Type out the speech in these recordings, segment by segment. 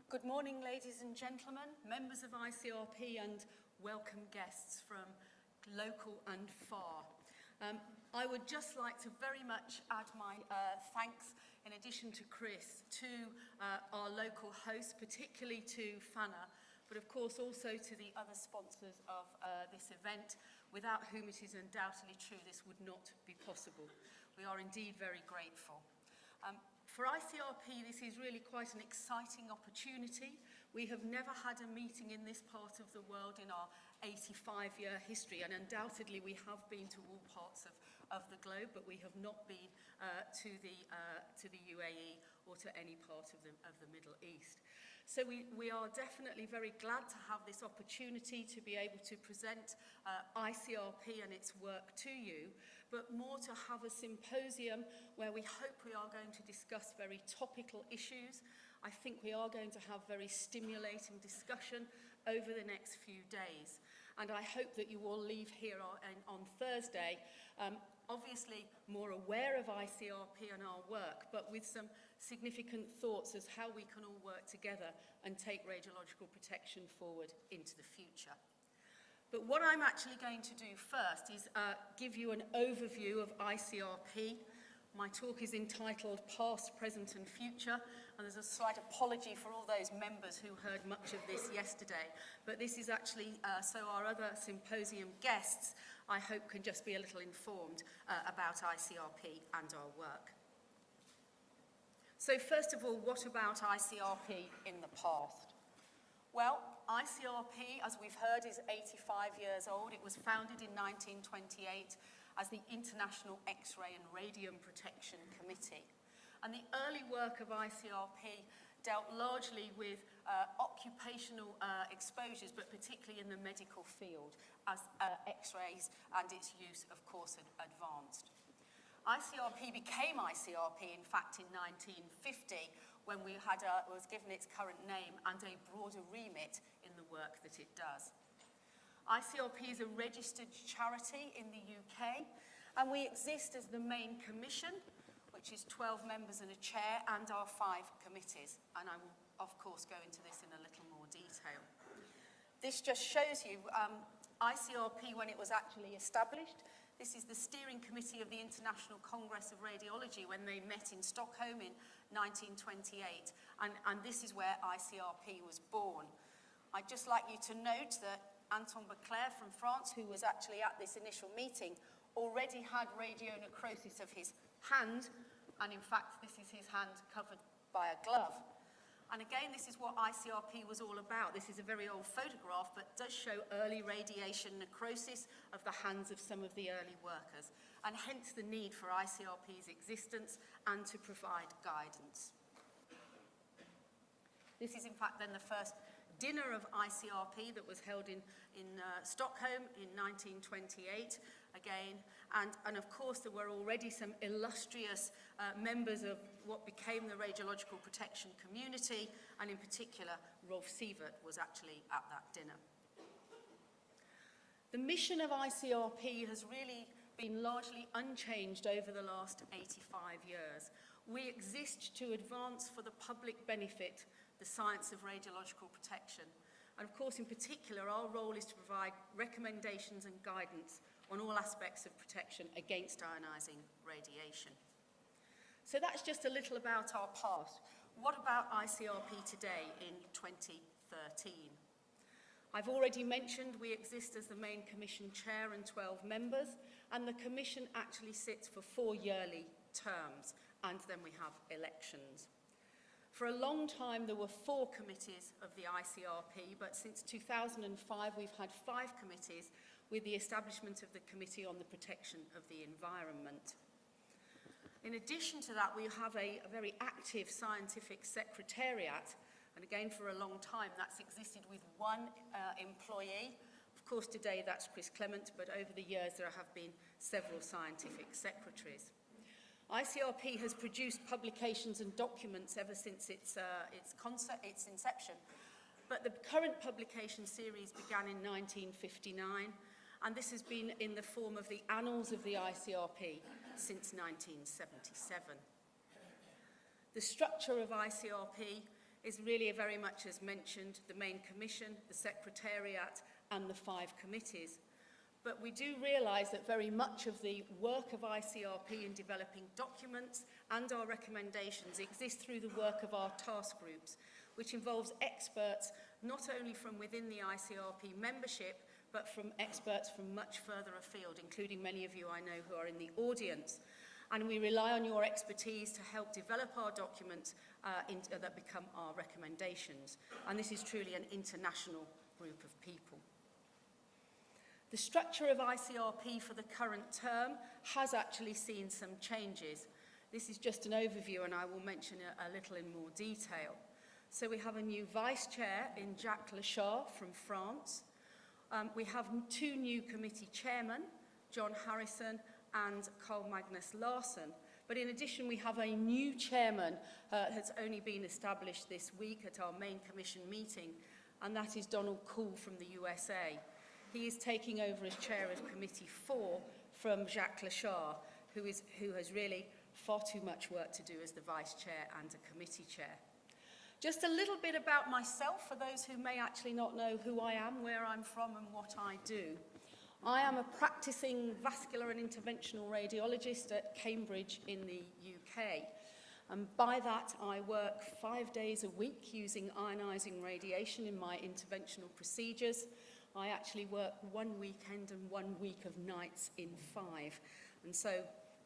Good morning, ladies and gentlemen, members of ICRP and welcome guests from local and far. I would just like to very much add my thanks, in addition to Chris, to our local hosts, particularly to FANA, but of course also to the other sponsors of this event, without whom it is undoubtedly true this would not be possible. We are indeed very grateful. For ICRP, this is really quite an exciting opportunity. We have never had a meeting in this part of the world in our 85-year history, and undoubtedly we have been to all parts of the globe, but we have not been to the UAE or to any part of the Middle East. So we are definitely very glad to have this opportunity to be able to present ICRP and its work to you, but more to have a symposium where we hope we are going to discuss very topical issues. I think we are going to have very stimulating discussion over the next few days. And I hope that you all leave here on Thursday, obviously more aware of ICRP and our work, but with some significant thoughts as how we can all work together and take radiological protection forward into the future. But what I'm actually going to do first is give you an overview of ICRP. My talk is entitled Past, Present and Future, and there's a slight apology for all those members who heard much of this yesterday. But this is actually so our other symposium guests, I hope, can just be a little informed about ICRP and our work. So first of all, what about ICRP in the past? Well, ICRP, as we've heard, is 85 years old. It was founded in 1928 as the International X-ray and Radium Protection Committee. And the early work of ICRP dealt largely with occupational exposures, but particularly in the medical field, as X-rays and its use, of course, had advanced. ICRP became ICRP, in fact, in 1950, when we was given its current name and a broader remit in the work that it does. ICRP is a registered charity in the UK, and we exist as the main commission, which is 12 members and a chair, and our 5 committees. And I will, of course, go into this in a little more detail. This just shows you ICRP when it was actually established. This is the steering committee of the International Congress of Radiology when they met in Stockholm in 1928, and this is where ICRP was born. I'd just like you to note that Anton Becler from France, who was actually at this initial meeting, already had radionecrosis of his hand, and in fact this is his hand covered by a glove. And again, this is what ICRP was all about. This is a very old photograph, but does show early radiation necrosis of the hands of some of the early workers, and hence the need for ICRP's existence and to provide guidance. This is in fact then the first dinner of ICRP that was held in Stockholm in 1928 again, and of course there were already some illustrious members of what became the radiological protection community, and in particular Rolf Sievert was actually at that dinner. The mission of ICRP has really been largely unchanged over the last 85 years. We exist to advance for the public benefit the science of radiological protection. And of course, in particular, our role is to provide recommendations and guidance on all aspects of protection against ionizing radiation. So that's just a little about our past. What about ICRP today in 2013? I've already mentioned we exist as the main commission chair and 12 members, and the commission actually sits for 4 yearly terms, and then we have elections. For a long time, there were 4 committees of the ICRP, but since 2005, we've had 5 committees with the establishment of the Committee on the Protection of the Environment. In addition to that, we have a very active scientific secretariat, and again, for a long time, that's existed with 1 employee. Of course, today that's Chris Clement, but over the years, there have been several scientific secretaries. ICRP has produced publications and documents ever since its inception, but the current publication series began in 1959, and this has been in the form of the Annals of the ICRP since 1977. The structure of ICRP is really very much, as mentioned, the main commission, the secretariat, and the 5 committees. But we do realise that very much of the work of ICRP in developing documents and our recommendations exists through the work of our task groups, which involves experts not only from within the ICRP membership, but from experts from much further afield, including many of you I know who are in the audience. And we rely on your expertise to help develop our documents that become our recommendations. And this is truly an international group of people. The structure of ICRP for the current term has actually seen some changes. This is just an overview, and I will mention it a little in more detail. So we have a new vice chair in Jacques Lechard from France. We have 2 new committee chairmen, John Harrison and Carl Magnus Larsen. But in addition, we have a new chairman that's only been established this week at our main commission meeting, and that is Donald Kuhl from the USA. He is taking over as chair of Committee 4 from Jacques Lechard, who has really far too much work to do as the vice chair and a committee chair. Just a little bit about myself, for those who may actually not know who I am, where I'm from and what I do. I am a practicing vascular and interventional radiologist at Cambridge in the UK. And by that, I work 5 days a week using ionising radiation in my interventional procedures. I actually work 1 weekend and 1 week of nights in 5. And so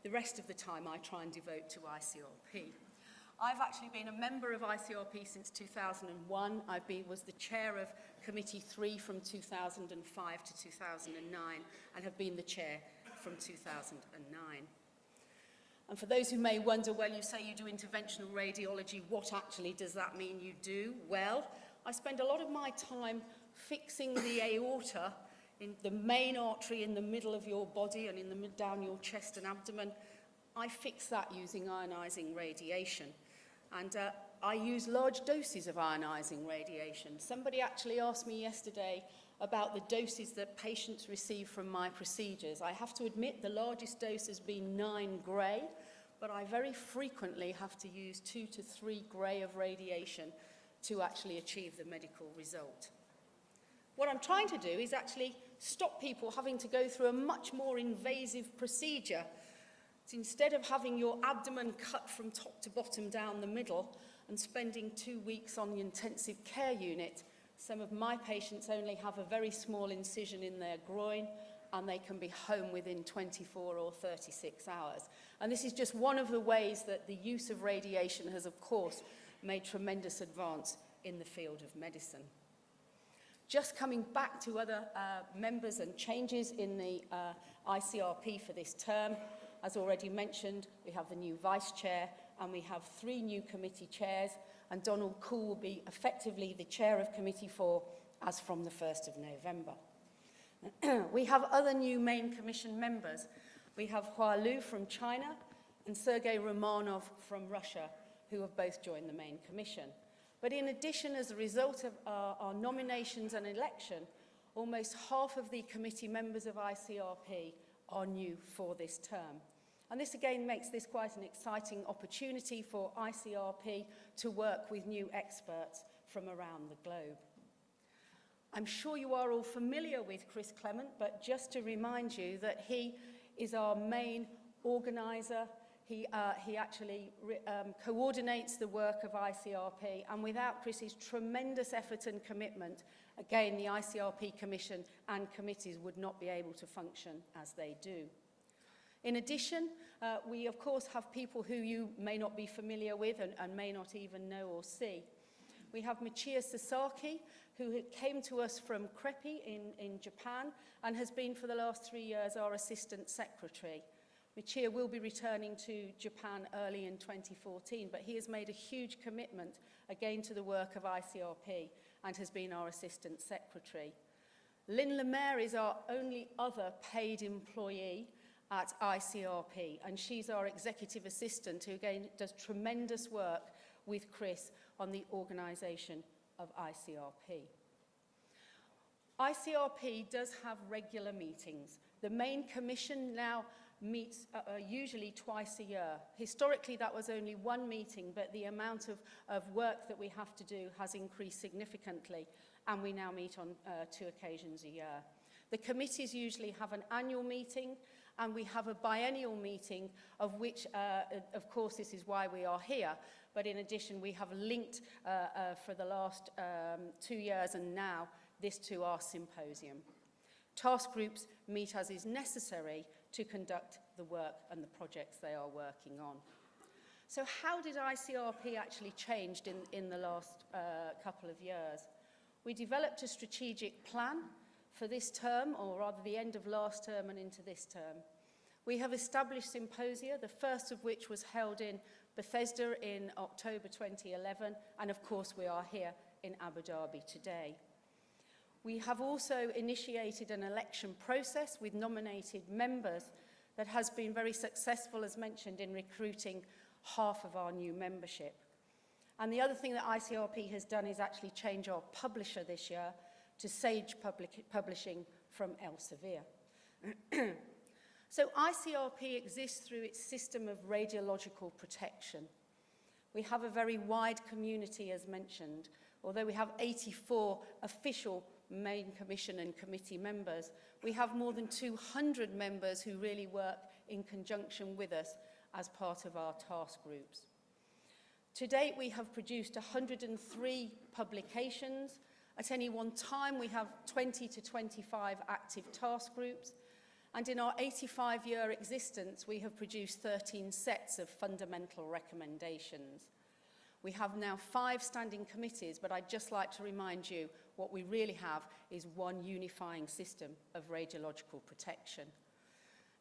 the rest of the time I try and devote to ICRP. I've actually been a member of ICRP since 2001. I was the chair of Committee 3 from 2005 to 2009 and have been the chair from 2009. And for those who may wonder, well, you say you do interventional radiology, what actually does that mean you do? Well, I spend a lot of my time fixing the aorta, in the main artery in the middle of your body and down your chest and abdomen. I fix that using ionising radiation. And I use large doses of ionising radiation. Somebody actually asked me yesterday about the doses that patients receive from my procedures. I have to admit the largest dose has been 9 gray, but I very frequently have to use 2 to 3 gray of radiation to actually achieve the medical result. What I'm trying to do is actually stop people having to go through a much more invasive procedure. So instead of having your abdomen cut from top to bottom down the middle and spending 2 weeks on the intensive care unit, some of my patients only have a very small incision in their groin and they can be home within 24 or 36 hours. And this is just one of the ways that the use of radiation has, of course, made tremendous advance in the field of medicine. Just coming back to other members and changes in the ICRP for this term, as already mentioned, we have the new vice chair and we have 3 new committee chairs, and Donald Kuhl will be effectively the chair of Committee 4 as from the 1st of November. We have other new main commission members. We have Hua Lu from China and Sergei Romanov from Russia, who have both joined the main commission. But in addition, as a result of our nominations and election, almost half of the committee members of ICRP are new for this term. And this again makes this quite an exciting opportunity for ICRP to work with new experts from around the globe. I'm sure you are all familiar with Chris Clement, but just to remind you that he is our main organiser. He actually coordinates the work of ICRP, and without Chris's tremendous effort and commitment, again, the ICRP Commission and committees would not be able to function as they do. In addition, we of course have people who you may not be familiar with and may not even know or see. We have Michiya Sasaki, who came to us from CRPs in Japan and has been for the last 3 years our Assistant Secretary. Michiya will be returning to Japan early in 2014, but he has made a huge commitment again to the work of ICRP and has been our Assistant Secretary. Lynn Lemaire is our only other paid employee at ICRP, and she's our Executive Assistant who again does tremendous work with Chris on the organisation of ICRP. ICRP does have regular meetings. The main commission now meets usually twice a year. Historically, that was only one meeting, but the amount of work that we have to do has increased significantly, and we now meet on 2 occasions a year. The committees usually have an annual meeting, and we have a biennial meeting, of which, of course, this is why we are here, but in addition, we have linked for the last 2 years and now this to our symposium. Task groups meet as is necessary to conduct the work and the projects they are working on. So how did ICRP actually change in the last couple of years? We developed a strategic plan for this term, or rather the end of last term and into this term. We have established symposia, the first of which was held in Bethesda in October 2011, and of course we are here in Abu Dhabi today. We have also initiated an election process with nominated members that has been very successful, as mentioned, in recruiting half of our new membership. And the other thing that ICRP has done is actually change our publisher this year to Sage Publishing from Elsevier. So ICRP exists through its system of radiological protection. We have a very wide community, as mentioned. Although we have 84 official main commission and committee members, we have more than 200 members who really work in conjunction with us as part of our task groups. To date, we have produced 103 publications. At any one time, we have 20 to 25 active task groups. And in our 85-year existence, we have produced 13 sets of fundamental recommendations. We have now 5 standing committees, but I'd just like to remind you what we really have is one unifying system of radiological protection.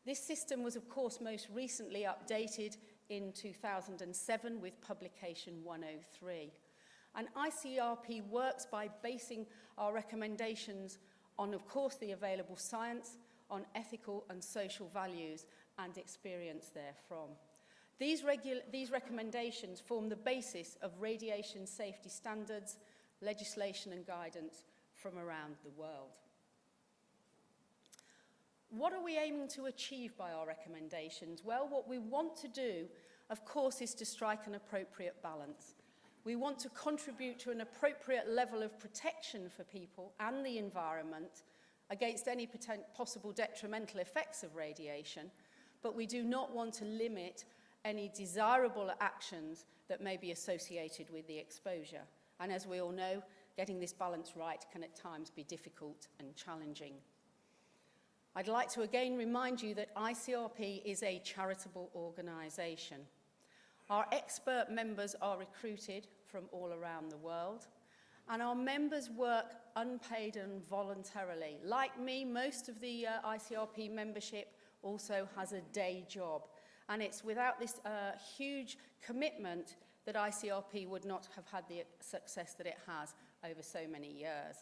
This system was, of course, most recently updated in 2007 with publication 103. And ICRP works by basing our recommendations on, of course, the available science, on ethical and social values and experience therefrom. These recommendations form the basis of radiation safety standards, legislation and guidance from around the world. What are we aiming to achieve by our recommendations? Well, what we want to do, of course, is to strike an appropriate balance. We want to contribute to an appropriate level of protection for people and the environment against any possible detrimental effects of radiation, but we do not want to limit any desirable actions that may be associated with the exposure. And as we all know, getting this balance right can at times be difficult and challenging. I'd like to again remind you that ICRP is a charitable organisation. Our expert members are recruited from all around the world, and our members work unpaid and voluntarily. Like me, most of the ICRP membership also has a day job, and it's without this huge commitment that ICRP would not have had the success that it has over so many years.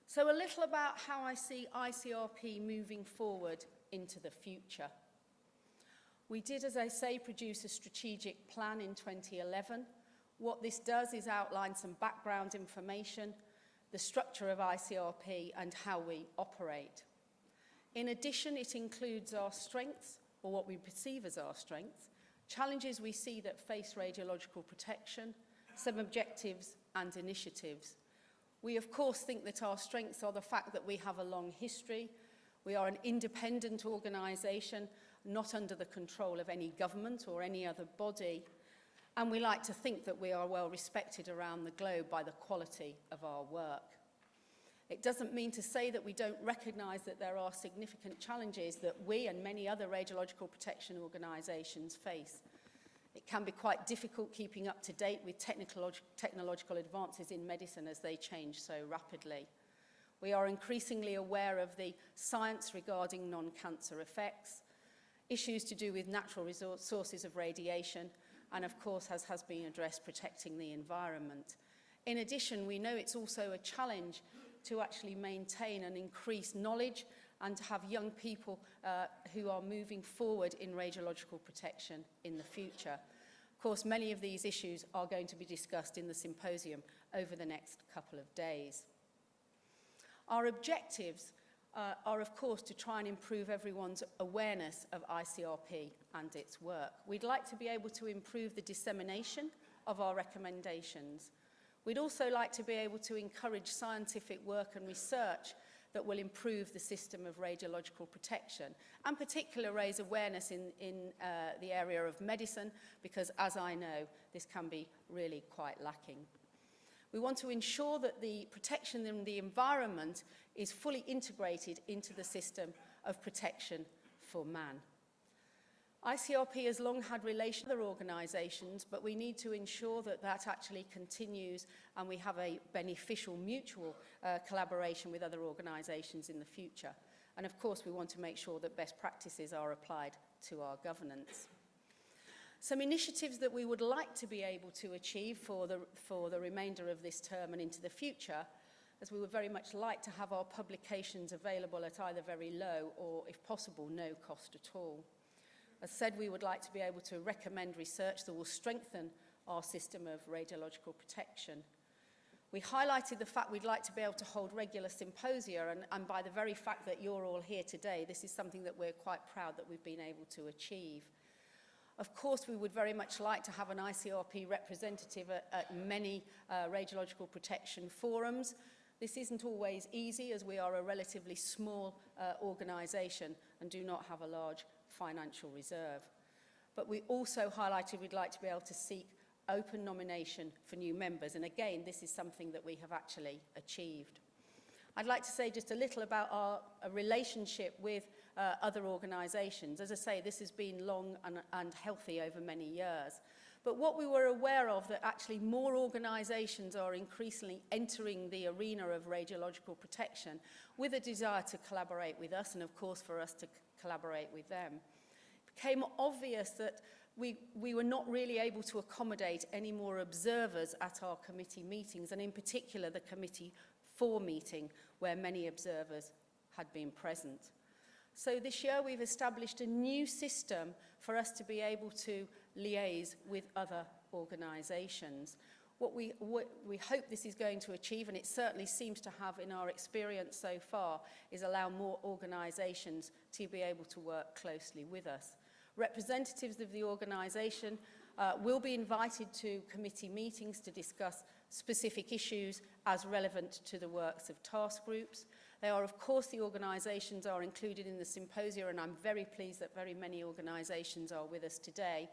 So a little about how I see ICRP moving forward into the future. We did, as I say, produce a strategic plan in 2011. What this does is outline some background information, the structure of ICRP and how we operate. In addition, it includes our strengths, or what we perceive as our strengths, challenges we see that face radiological protection, some objectives and initiatives. We, of course, think that our strengths are the fact that we have a long history. We are an independent organisation, not under the control of any government or any other body. And we like to think that we are well respected around the globe by the quality of our work. It doesn't mean to say that we don't recognise that there are significant challenges that we and many other radiological protection organisations face. It can be quite difficult keeping up to date with technological advances in medicine as they change so rapidly. We are increasingly aware of the science regarding non-cancer effects, issues to do with natural sources of radiation, and of course, as has been addressed, protecting the environment. In addition, we know it's also a challenge to actually maintain and increase knowledge and to have young people who are moving forward in radiological protection in the future. Of course, many of these issues are going to be discussed in the symposium over the next couple of days. Our objectives are of course to try and improve everyone's awareness of ICRP and its work. We'd like to be able to improve the dissemination of our recommendations. We'd also like to be able to encourage scientific work and research that will improve the system of radiological protection, and particularly raise awareness in the area of medicine, because as I know, this can be really quite lacking. We want to ensure that the protection in the environment is fully integrated into the system of protection for man. ICRP has long had relations with other organisations, but we need to ensure that that actually continues and we have a beneficial mutual collaboration with other organisations in the future. And of course, we want to make sure that best practices are applied to our governance. Some initiatives that we would like to be able to achieve for the remainder of this term and into the future, as we would very much like to have our publications available at either very low or, if possible, no cost at all. As said, we would like to be able to recommend research that will strengthen our system of radiological protection. We highlighted the fact we'd like to be able to hold regular symposia, and by the very fact that you're all here today, this is something that we're quite proud that we've been able to achieve. Of course, we would very much like to have an ICRP representative at many radiological protection forums. This isn't always easy, as we are a relatively small organisation and do not have a large financial reserve. But we also highlighted we'd like to be able to seek open nomination for new members, and again, this is something that we have actually achieved. I'd like to say just a little about our relationship with other organisations. As I say, this has been long and healthy over many years. But what we were aware of, that actually more organisations are increasingly entering the arena of radiological protection with a desire to collaborate with us, and of course for us to collaborate with them. It became obvious that we were not really able to accommodate any more observers at our committee meetings, and in particular the Committee 4 meeting, where many observers had been present. So this year we've established a new system for us to be able to liaise with other organisations. What we hope this is going to achieve, and it certainly seems to have in our experience so far, is allow more organisations to be able to work closely with us. Representatives of the organisation will be invited to committee meetings to discuss specific issues as relevant to the works of task groups. They are, of course, the organisations are included in the symposia, and I'm very pleased that very many organisations are with us today.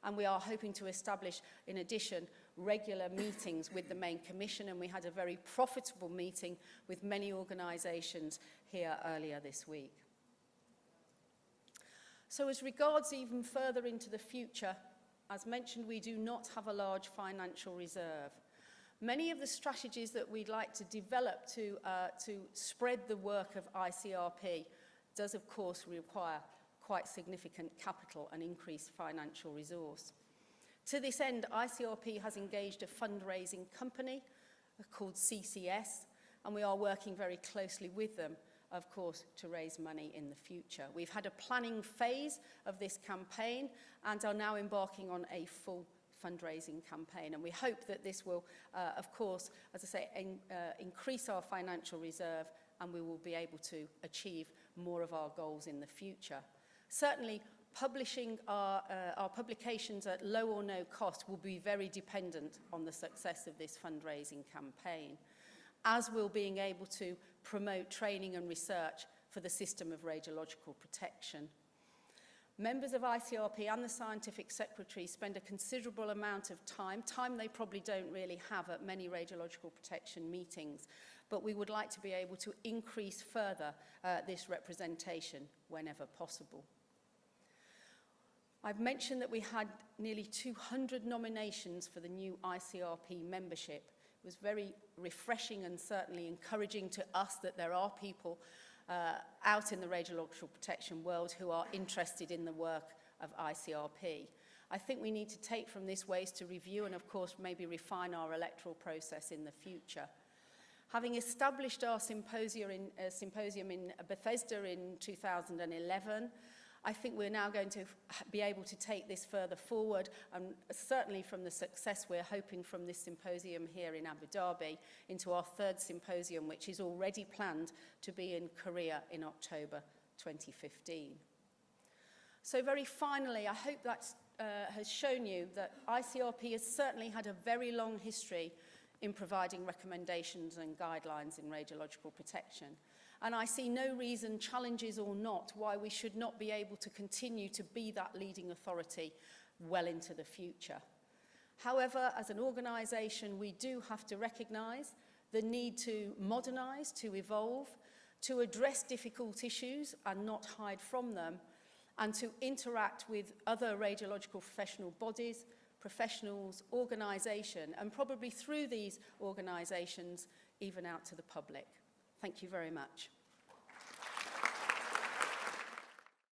And we are hoping to establish, in addition, regular meetings with the main commission, and we had a very profitable meeting with many organisations here earlier this week. So as regards even further into the future, as mentioned, we do not have a large financial reserve. Many of the strategies that we'd like to develop to spread the work of ICRP does, of course, require quite significant capital and increased financial resource. To this end, ICRP has engaged a fundraising company called CCS, and we are working very closely with them, of course, to raise money in the future. We've had a planning phase of this campaign and are now embarking on a full fundraising campaign, and we hope that this will, of course, as I say, increase our financial reserve, and we will be able to achieve more of our goals in the future. Certainly, publishing our publications at low or no cost will be very dependent on the success of this fundraising campaign, as will being able to promote training and research for the system of radiological protection. Members of ICRP and the Scientific Secretary spend a considerable amount of time they probably don't really have at many radiological protection meetings, but we would like to be able to increase further this representation whenever possible. I've mentioned that we had nearly 200 nominations for the new ICRP membership. It was very refreshing and certainly encouraging to us that there are people out in the radiological protection world who are interested in the work of ICRP. I think we need to take from this ways to review and, of course, maybe refine our electoral process in the future. Having established our symposium in Bethesda in 2011, I think we're now going to be able to take this further forward, and certainly from the success we're hoping from this symposium here in Abu Dhabi into our third symposium, which is already planned to be in Korea in October 2015. So very finally, I hope that has shown you that ICRP has certainly had a very long history in providing recommendations and guidelines in radiological protection. And I see no reason, challenges or not, why we should not be able to continue to be that leading authority well into the future. However, as an organisation, we do have to recognise the need to modernise, to evolve, to address difficult issues and not hide from them, and to interact with other radiological professional bodies, professionals, organisation, and probably through these organisations, even out to the public. Thank you very much.